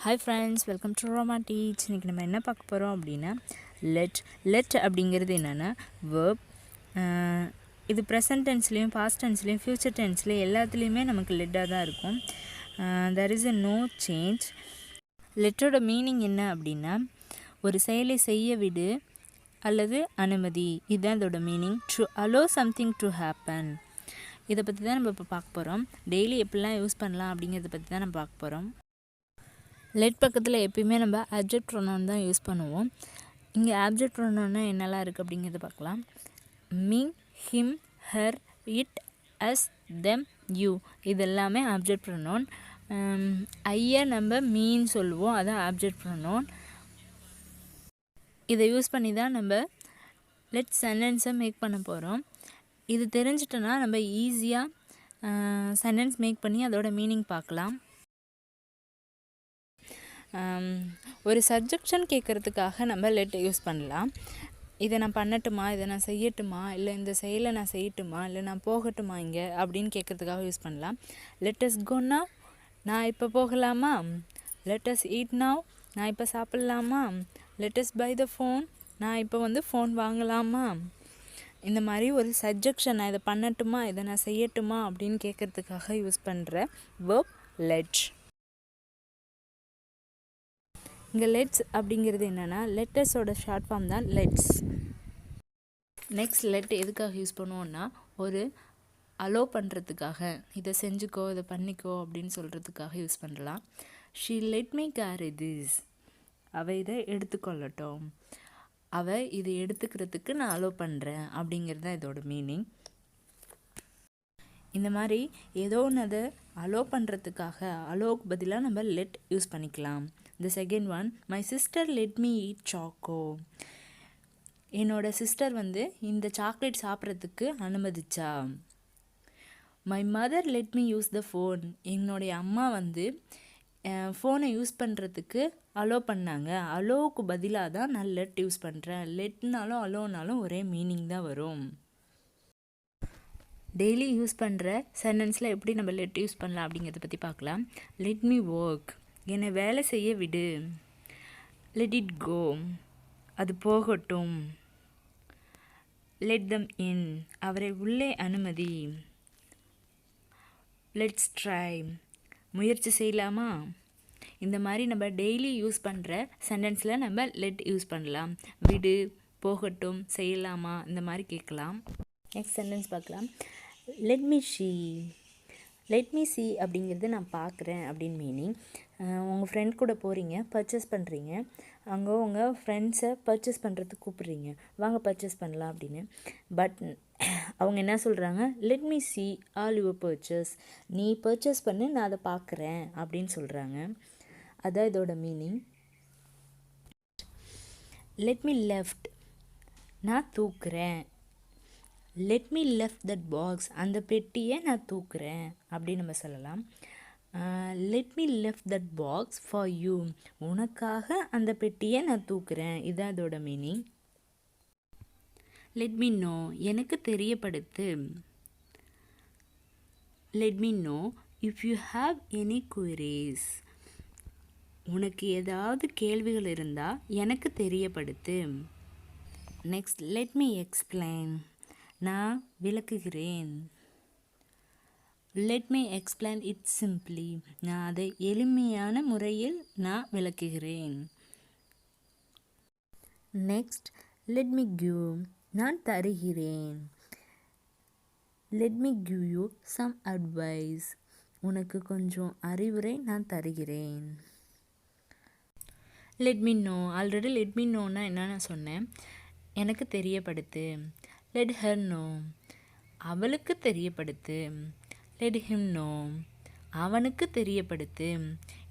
Hi friends, welcome to Rama teach. இன்றைக்கி நம்ம என்ன பார்க்க போகிறோம் அப்படின்னா லெட் அப்படிங்கிறது என்னென்னா வேர்ப். இது ப்ரெசன்ட் டென்ஸ்லேயும் பாஸ்ட் டென்ஸ்லேயும் ஃப்யூச்சர் டென்ஸ்லேயும் எல்லாத்துலேயுமே நமக்கு லெட்டாக தான் இருக்கும். There is no change. லெட்டரோட மீனிங் என்ன அப்படின்னா ஒரு செயலை செய்ய விடு அல்லது அனுமதி, இதுதான் இதோட meaning. To allow something to happen. இதை பற்றி தான் நம்ம இப்போ பார்க்க போகிறோம். டெய்லி எப்படிலாம் யூஸ் பண்ணலாம் அப்படிங்கிறத பற்றி தான் நம்ம பார்க்க போகிறோம். லெட் பக்கத்தில் எப்பயுமே நம்ம ஆப்ஜெக்ட் ப்ரொனவுன் தான் யூஸ் பண்ணுவோம். இங்கே ஆப்ஜெக்ட் ப்ரொனவுன்னா என்னெல்லாம் இருக்குது அப்படிங்கிறத பார்க்கலாம். Me, him, her, it, us, them, you இது எல்லாமே ஆப்ஜெக்ட் ப்ரொனவுன். ஐயை நம்ம மீன்னு சொல்லுவோம், அதான் ஆப்ஜெக்ட் ப்ரொனவுன். இதை யூஸ் பண்ணி தான் நம்ம லெட் சென்டென்ஸை மேக் பண்ண போகிறோம். இது தெரிஞ்சிட்டோன்னா நம்ம ஈஸியாக சென்டென்ஸ் மேக் பண்ணி அதோட மீனிங் பார்க்கலாம். ஒரு சப்ஜெக்ஷன் கேட்குறதுக்காக நம்ம லெட் யூஸ் பண்ணலாம். இதை நான் பண்ணட்டுமா, இதை நான் செய்யட்டுமா, இல்லை இந்த செயலை நான் செய்யட்டுமா, இல்லை நான் போகட்டுமா இங்கே அப்படின்னு கேட்குறதுக்காக யூஸ் பண்ணலாம். லெட் அஸ் கோ நவ், நான் இப்போ போகலாமா. லெட் அஸ் ஈட் நவ், நான் இப்போ சாப்பிட்லாமா. Let us buy the phone, நான் இப்போ ஃபோன் வாங்கலாமா. இந்த மாதிரி ஒரு சப்ஜெக்ஷன், நான் இதை பண்ணட்டுமா, இதை நான் செய்யட்டுமா அப்படின்னு கேட்குறதுக்காக யூஸ் பண்ணுற வேர்ப் லெட். இங்கே லெட்ஸ் அப்படிங்கிறது என்னென்னா லெட்டர்ஸோட ஷார்ட் ஃபார்ம் தான் லெட்ஸ். நெக்ஸ்ட் லெட் எதுக்காக யூஸ் பண்ணுவோன்னா ஒரு அலோ பண்ணுறதுக்காக, இதை செஞ்சுக்கோ, இதை பண்ணிக்கோ அப்படின்னு சொல்கிறதுக்காக யூஸ் பண்ணலாம். She let me carry this, அவள் இதை எடுத்துக்கொள்ளட்டும், அவள் இதை எடுத்துக்கிறதுக்கு நான் அலோ பண்ணுறேன் அப்படிங்கிறது தான் இதோட மீனிங். இந்த மாதிரி ஏதோ ஒன்று அதை அலோ பண்ணுறதுக்காக அலோவுக்கு பதிலாக நம்ம லெட் யூஸ் பண்ணிக்கலாம். The second one, my sister let me eat choco. என்னோட சிஸ்டர் இந்த சாக்லேட் சாப்பிட்றதுக்கு அனுமதிச்சா. my mother let me use the phone. என்னுடைய அம்மா ஃபோனை யூஸ் பண்ணுறதுக்கு அலோ பண்ணாங்க. அலோவுக்கு பதிலாக தான் நான் லெட் யூஸ் பண்ணுறேன். லெட்னாலும் அலோனாலும் ஒரே மீனிங் தான் வரும். டெய்லி யூஸ் பண்ணுற சென்டென்ஸில் எப்படி நம்ம லெட் யூஸ் பண்ணலாம் அப்படிங்கிறத பற்றி பார்க்கலாம். லெட் மீ ஒர்க், என்னை வேலை செய்ய விடு. லெட் இட் கோ, அது போகட்டும். லெட் தம் இன், அவரை உள்ளே அனுமதி. லெட்ஸ் ட்ரை, முயற்சி செய்யலாமா. இந்த மாதிரி நம்ம டெய்லி யூஸ் பண்ணுற சென்டென்ஸில் நம்ம லெட் யூஸ் பண்ணலாம். விடு, போகட்டும், செய்யலாமா இந்த மாதிரி கேட்கலாம். நெக்ஸ்ட் சென்டென்ஸ் பார்க்கலாம். Let me she. Let me see அப்படிங்கிறது நான் பார்க்குறேன் அப்படின்னு மீனிங். உங்கள் ஃப்ரெண்ட் கூட போகிறீங்க, பர்ச்சேஸ் பண்ணுறீங்க, அங்கே உங்கள் ஃப்ரெண்ட்ஸை பர்ச்சேஸ் பண்ணுறதுக்கு கூப்பிட்றீங்க, வாங்க பர்ச்சேஸ் பண்ணலாம் அப்படின்னு. பட் அவங்க என்ன சொல்கிறாங்க, let me see all your purchase, நீ பர்ச்சேஸ் பண்ணு, நான் அதை பார்க்குறேன் அப்படின்னு சொல்கிறாங்க. அதான் இதோட மீனிங். லெட் மீ லெஃப்ட், நான் தூக்குறேன். Let me lift that box, அந்த பெட்டியை நான் தூக்குறேன் அப்படின்னு நம்ம சொல்லலாம். Let me lift that box for you, உனக்காக அந்த பெட்டியை நான் தூக்குறேன், இதுதான் அதோட மீனிங். லெட் மீ நோ, எனக்கு தெரியப்படுத்து. Let me know if you have any queries, உனக்கு ஏதாவது கேள்விகள் இருந்தால் எனக்கு தெரியப்படுத்து. நெக்ஸ்ட் லெட் மீ எக்ஸ்பிளைன், நான் விளக்குகிறேன். Let me explain it simply, நான் அதை எளிமையான முறையில் நான் விளக்குகிறேன். நெக்ஸ்ட் லெட் மீ கிவ், நான் தருகிறேன். Let me give you some advice, உனக்கு கொஞ்சம் அறிவுரை நான் தருகிறேன். Let me know, already let me நோன்னா என்னென்னு சொன்னேன், எனக்கு தெரியப்படுத்து. லெட் ஹர் நோ, அவளுக்கு தெரியப்படுத்து. லெட் ஹிம் நோ, அவனுக்கு தெரியப்படுத்து.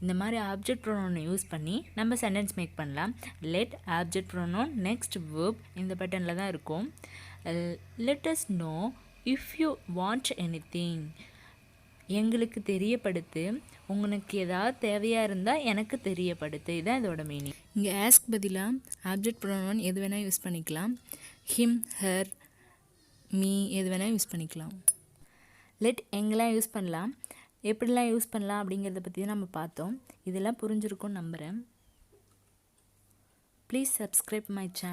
இந்த மாதிரி ஆப்ஜெக்ட் ப்ரொனவுனை யூஸ் பண்ணி நம்ம சென்டென்ஸ் மேக் பண்ணலாம். Let object pronoun next verb இந்த பட்டனில் தான் இருக்கும். Let us know if you want anything, எங்களுக்கு தெரியப்படுத்து, உங்களுக்கு ஏதாவது தேவையாக இருந்தால் எனக்கு தெரியப்படுத்து, இதுதான் இதோட மீனிங். இங்கே ஆஸ்க் பதிலாக ஆப்ஜெக்ட் ப்ரொனவுன் எது வேணால் யூஸ் பண்ணிக்கலாம். ஹிம், ஹர், மீ எது வேணால் யூஸ் பண்ணிக்கலாம். லெட் எங்கெல்லாம் யூஸ் பண்ணலாம், எப்படிலாம் யூஸ் பண்ணலாம் அப்படிங்கிறத பற்றி தான் நம்ம பார்த்தோம். இதெல்லாம் புரிஞ்சிருக்கும்னு நம்புகிறேன். Please subscribe my channel.